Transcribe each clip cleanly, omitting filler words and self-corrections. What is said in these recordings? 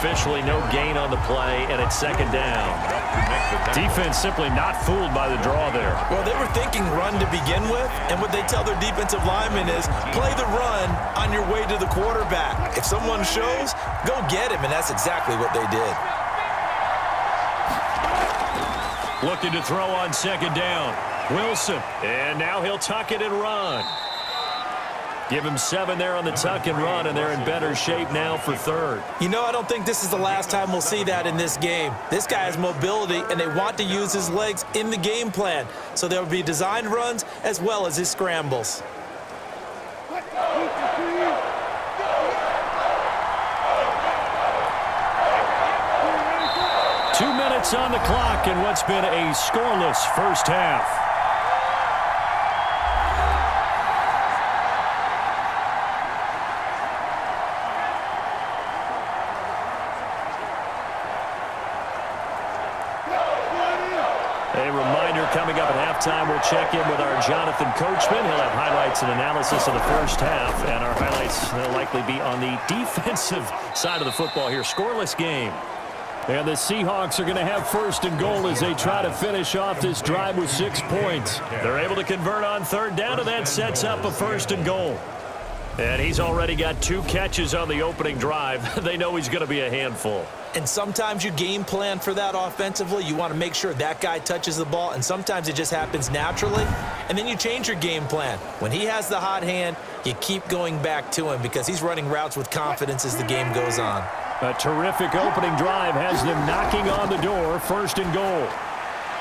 officially no gain on the play, and it's second down. Defense simply not fooled by the draw there. Well, they were thinking run to begin with, and what they tell their defensive linemen is play the run on your way to the quarterback. If someone shows, go get him, and that's exactly what they did. Looking to throw on second down. Wilson, and now he'll tuck it and run. Give him 7 there on the tuck and run, and they're in better shape now for third. You know, I don't think this is the last time we'll see that in this game. This guy has mobility, and they want to use his legs in the game plan. So there will be designed runs as well as his scrambles. 2 minutes on the clock in what's been a scoreless first half. A reminder coming up at halftime, we'll check in with our Jonathan Coachman. He'll have highlights and analysis of the first half, and our highlights will likely be on the defensive side of the football here. Scoreless game. And the Seahawks are going to have first and goal as they try to finish off this drive with 6 points. They're able to convert on third down, and that sets up a first and goal. And he's already got 2 catches on the opening drive. They know he's going to be a handful. And sometimes you game plan for that offensively. You want to make sure that guy touches the ball, and sometimes it just happens naturally. And then you change your game plan. When he has the hot hand, you keep going back to him because he's running routes with confidence as the game goes on. A terrific opening drive has them knocking on the door, first and goal.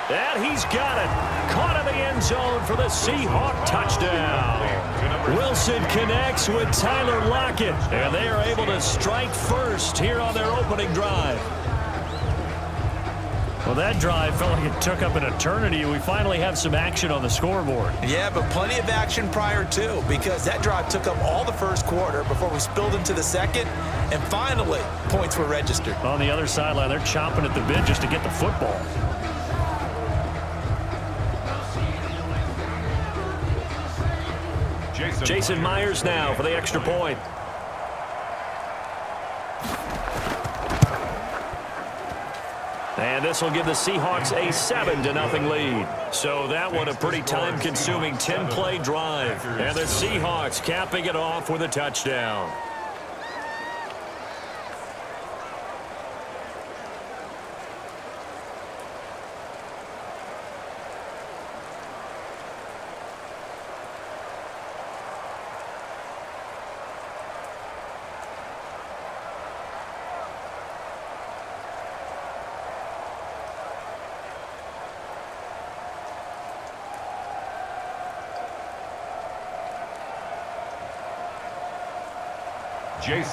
And he's got it. Caught in the end zone for the Seahawk touchdown. Wilson connects with Tyler Lockett, and they are able to strike first here on their opening drive. Well, that drive felt like it took up an eternity, and we finally have some action on the scoreboard. Yeah, but plenty of action prior to, because that drive took up all the first quarter before we spilled into the second, and finally, points were registered. On the other sideline, they're chomping at the bit just to get the football. Jason Myers now for the extra point. And this will give the Seahawks a 7-0 lead. So that one a pretty time-consuming 10-play drive. And the Seahawks capping it off with a touchdown.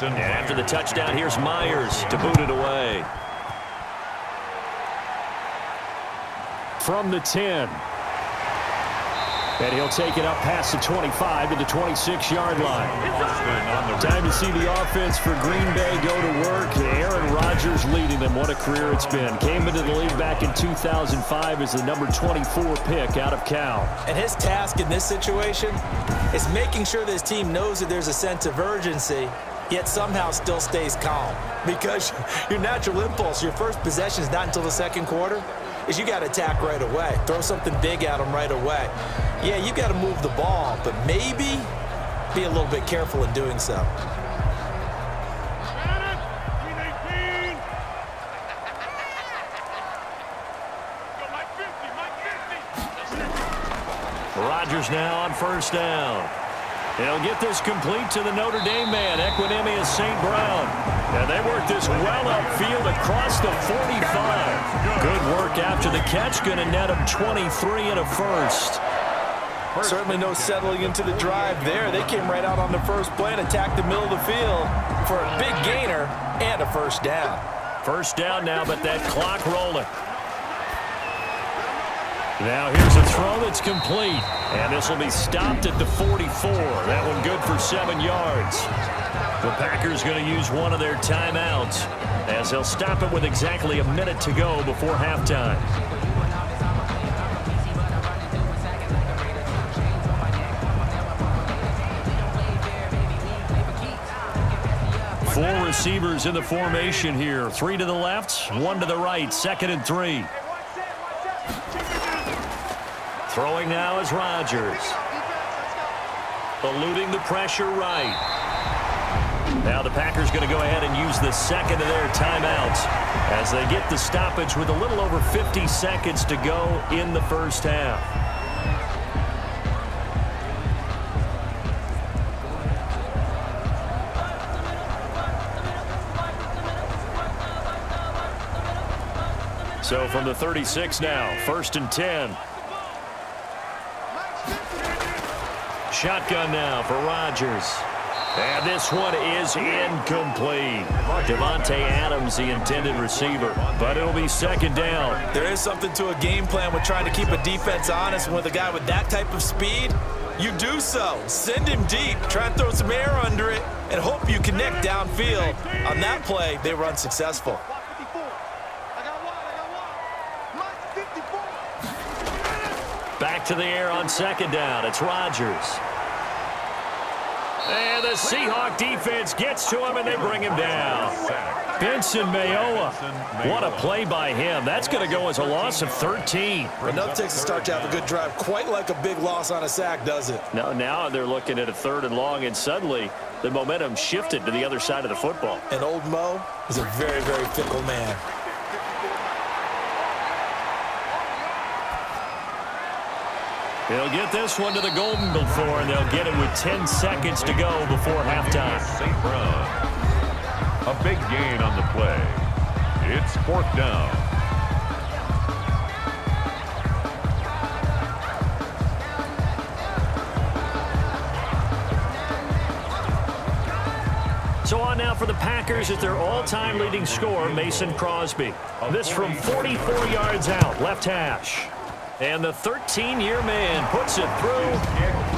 And after the touchdown, here's Myers to boot it away. From the 10. And he'll take it up past the 25 to the 26-yard line. Time to see the offense for Greenbay go to work. Aaron Rodgers leading them. What a career it's been. Came into the league back in 2005 as the number 24 pick out of Cal. And his task in this situation is making sure this team knows that there's a sense of urgency, yet somehow still stays calm. Because your natural impulse, your first possession is not until the second quarter, is you got to attack right away. Throw something big at them right away. Yeah, you got to move the ball, but maybe be a little bit careful in doing so. Rodgers now on first down. He'll get this complete to the Notre Dame man, Equinemius St. Brown. And they work this well upfield across the 45. Good work after the catch. Going to net him 23 and a first. Certainly no settling into the drive there. They came right out on the first play and attacked the middle of the field for a big gainer and a first down. First down now, but that clock rolling. Now here's a throw that's complete. And this will be stopped at the 44. That one good for 7 yards. The Packers going to use one of their timeouts as they'll stop it with exactly a minute to go before halftime. Four receivers in the formation here. 3 to the left, 1 to the right, 2nd and 3. Throwing now is Rodgers. Eluding the pressure right. Now the Packers going to go ahead and use the second of their timeouts as they get the stoppage with a little over 50 seconds to go in the first half. So from the 36 now, 1st and 10. Shotgun now for Rodgers. And this one is incomplete. Devontae Adams, the intended receiver, but it'll be 2nd down. There is something to a game plan with trying to keep a defense honest. With a guy with that type of speed, you do so. Send him deep, try and throw some air under it, and hope you connect downfield. On that play, they were unsuccessful. Back to the air on 2nd down. It's Rodgers. And the Seahawk defense gets to him, and they bring him down. Benson Mayowa. What a play by him. That's going to go as a loss of 13. Enough takes a start to have a good drive. Quite like a big loss on a sack, does it? Now they're looking at a 3rd and long, and suddenly the momentum shifted to the other side of the football. And old Mo is a very, very fickle man. They'll get this one to the Golden before, and they'll get it with 10 seconds to go before halftime. St. Brown. A big gain on the play. It's 4th down. So on now for the Packers at their all-time leading scorer, Mason Crosby. This from 44 yards out, left hash. And the 13-year man puts it through.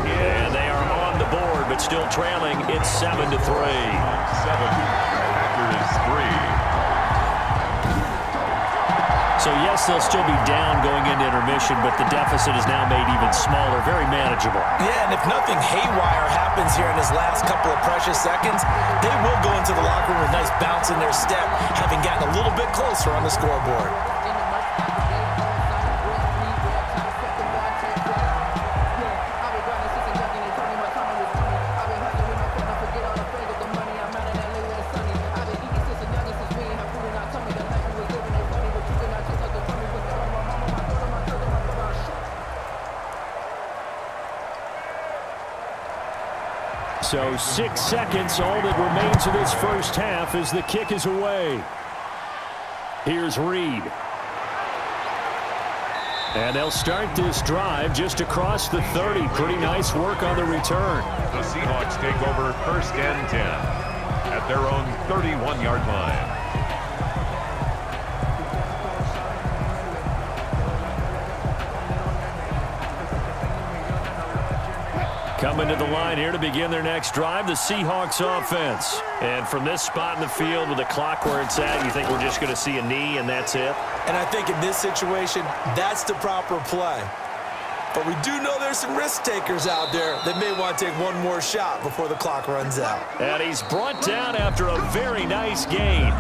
And they are on the board, but still trailing. It's 7-3. 7. Packers 3. So, yes, they'll still be down going into intermission, but the deficit is now made even smaller, very manageable. Yeah, and if nothing haywire happens here in his last couple of precious seconds, they will go into the locker room with a nice bounce in their step, having gotten a little bit closer on the scoreboard. So 6 seconds, all that remains of this first half as the kick is away. Here's Reed. And they'll start this drive just across the 30. Pretty nice work on the return. The Seahawks take over 1st and 10 at their own 31-yard line. Coming to the line here to begin their next drive, the Seahawks offense. And from this spot in the field with the clock where it's at, you think we're just going to see a knee and that's it? And I think in this situation, that's the proper play. But we do know there's some risk takers out there that may want to take one more shot before the clock runs out. And he's brought down after a very nice gain.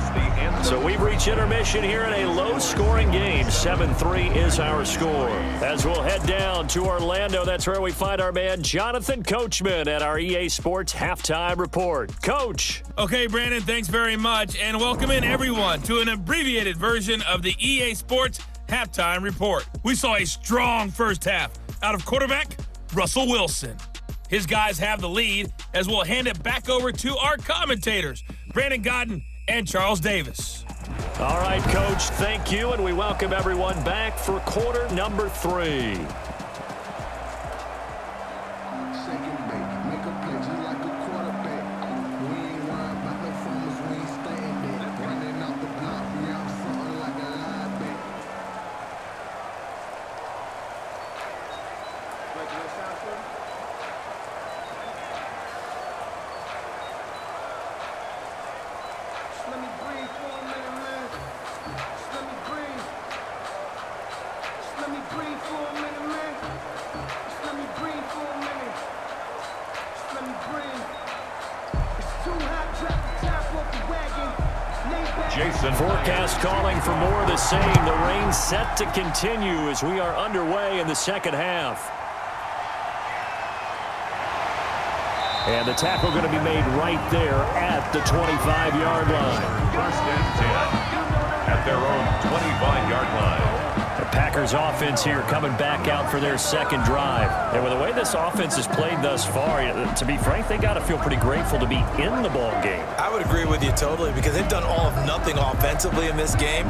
So we've reached intermission here in a low-scoring game. 7-3 is our score. As we'll head down to Orlando, that's where we find our man Jonathan Coachman at our EA Sports Halftime Report. Coach. Okay, Brandon, thanks very much. And welcome in, everyone, to an abbreviated version of the EA Sports Halftime Report. We saw a strong first half out of quarterback Russell Wilson. His guys have the lead as we'll hand it back over to our commentators, Brandon Godden and Charles Davis. All right, Coach, thank you, and we welcome everyone back for quarter number 3. Let me breathe for a minute, man. Jason. Forecast calling for more of the same. The rain set to continue as we are underway in the second half. And the tackle going to be made right there at the 25-yard line. First and 10 at their own 25-yard line. The Packers offense here coming back out for their second drive. And with the way this offense has played thus far, to be frank, they got to feel pretty grateful to be in the ball game. I would agree with you totally because they've done all of nothing offensively in this game,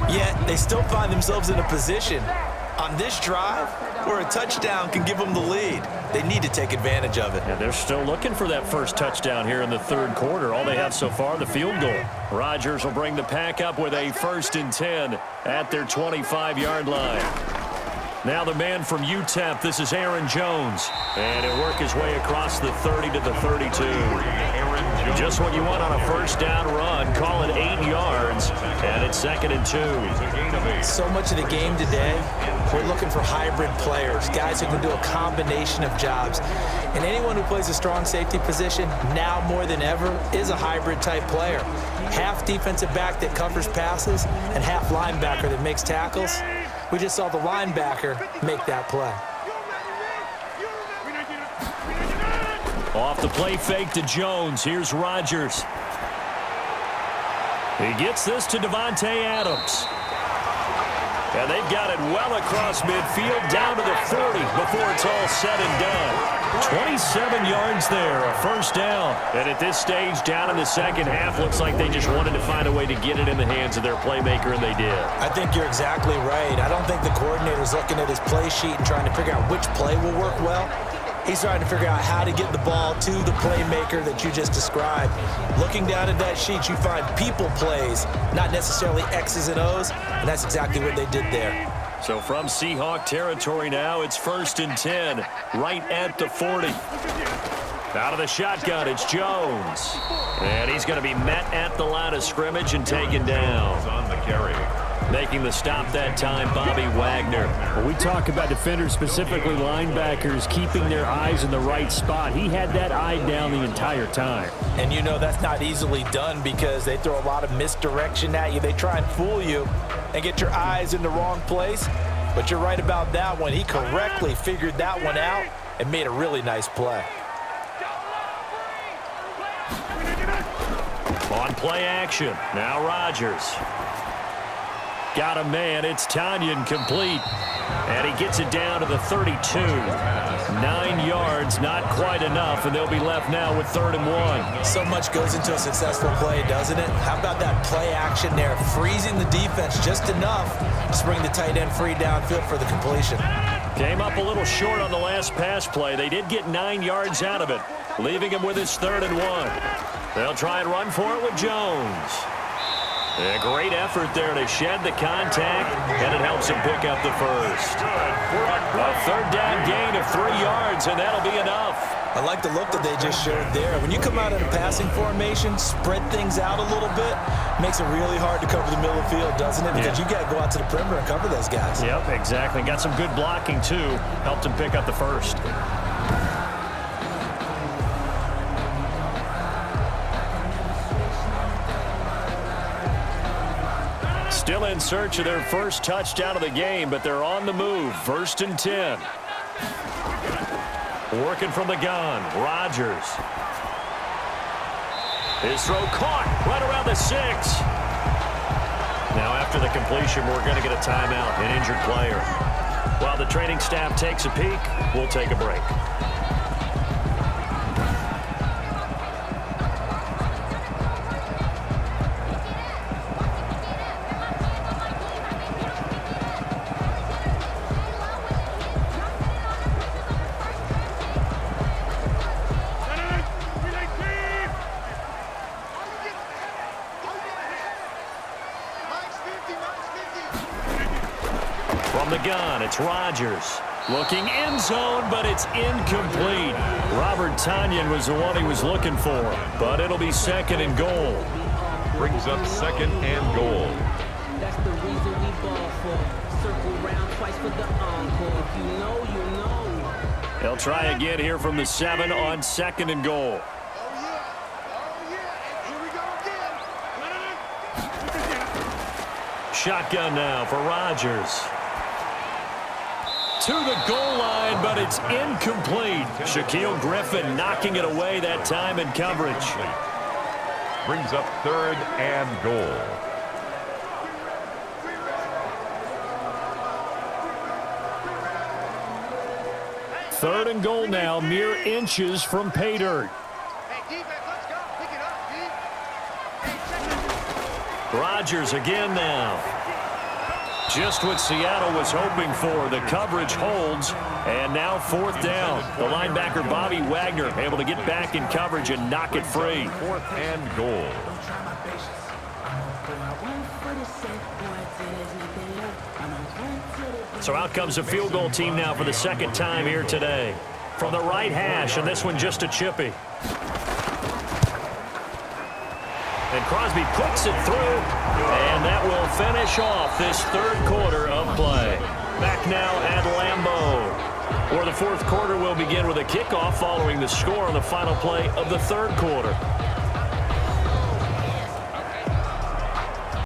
yet they still find themselves in a position on this drive where a touchdown can give them the lead. They need to take advantage of it. And they're still looking for that first touchdown here in the third quarter. All they have so far, the field goal. Rodgers will bring the pack up with a 1st and 10 at their 25-yard line. Now the man from UTEP, this is Aaron Jones. And he'll work his way across the 30 to the 32. Just what you want on a first down run. Call it 8 yards. And it's 2nd and 2. So much of the game today, we're looking for hybrid players, guys who can do a combination of jobs. And anyone who plays a strong safety position, now more than ever, is a hybrid type player. Half defensive back that covers passes and half linebacker that makes tackles. We just saw the linebacker make that play. Off the play fake to Jones. Here's Rodgers. He gets this to Devontae Adams. And they've got it well across midfield down to the 40 before it's all said and done. 27 yards there, a first down. And at this stage, down in the second half, looks like they just wanted to find a way to get it in the hands of their playmaker, and they did. I think you're exactly right. I don't think the coordinator's looking at his play sheet and trying to figure out which play will work well. He's trying to figure out how to get the ball to the playmaker that you just described. Looking down at that sheet, you find people plays, not necessarily X's and O's, and that's exactly what they did there. So from Seahawk territory now, it's 1st and 10, right at the 40. Out of the shotgun, it's Jones. And he's going to be met at the line of scrimmage and taken down. On the carry. Making the stop that time, Bobby Wagner. When we talk about defenders, specifically linebackers, keeping their eyes in the right spot, he had that eye down the entire time. And you know that's not easily done because they throw a lot of misdirection at you. They try and fool you and get your eyes in the wrong place. But you're right about that one. He correctly figured that one out and made a really nice play. On play action, now Rodgers. Got a man, it's Tanyan complete. And he gets it down to the 32. 9 yards, not quite enough, and they'll be left now with 3rd and 1. So much goes into a successful play, doesn't it? How about that play action there, freezing the defense just enough to bring the tight end free downfield for the completion. Came up a little short on the last pass play. They did get 9 yards out of it, leaving him with his 3rd and 1. They'll try and run for it with Jones. A great effort there to shed the contact, and it helps him pick up the first. A 3rd down gain of 3 yards, and that'll be enough. I like the look that they just showed there. When you come out in a passing formation, spread things out a little bit, makes it really hard to cover the middle of the field, doesn't it? Because you got to go out to the perimeter and cover those guys. Yep, exactly. Got some good blocking, too. Helped him pick up the first. Still in search of their first touchdown of the game, but they're on the move. 1st and 10. Working from the gun, Rodgers. His throw caught right around the 6. Now after the completion, we're going to get a timeout, an injured player. While the training staff takes a peek, we'll take a break. From the gun, it's Rodgers. Looking end zone, but it's incomplete. Robert Tanyan was the one he was looking for, but it'll be 2nd and goal. Brings up 2nd and goal. That's the reason we ball for. Circle round twice for the encore. If you know, you know. They'll try again here from the 7 on 2nd and goal. Shotgun now for Rodgers. To the goal line, but it's incomplete. Shaquille Griffin knocking it away that time in coverage. Brings up 3rd and goal. Third and goal now, mere inches from pay dirt. Rodgers again now. Just what Seattle was hoping for. The coverage holds, and now 4th down. The linebacker Bobby Wagner able to get back in coverage and knock it free. 4th and goal. So out comes a field goal team now for the 2nd time here today. From the right hash, and this one just a chippy. And Crosby puts it through, and that will finish off this 3rd quarter of play. Back now at Lambeau, where the 4th quarter will begin with a kickoff following the score on the final play of the 3rd quarter.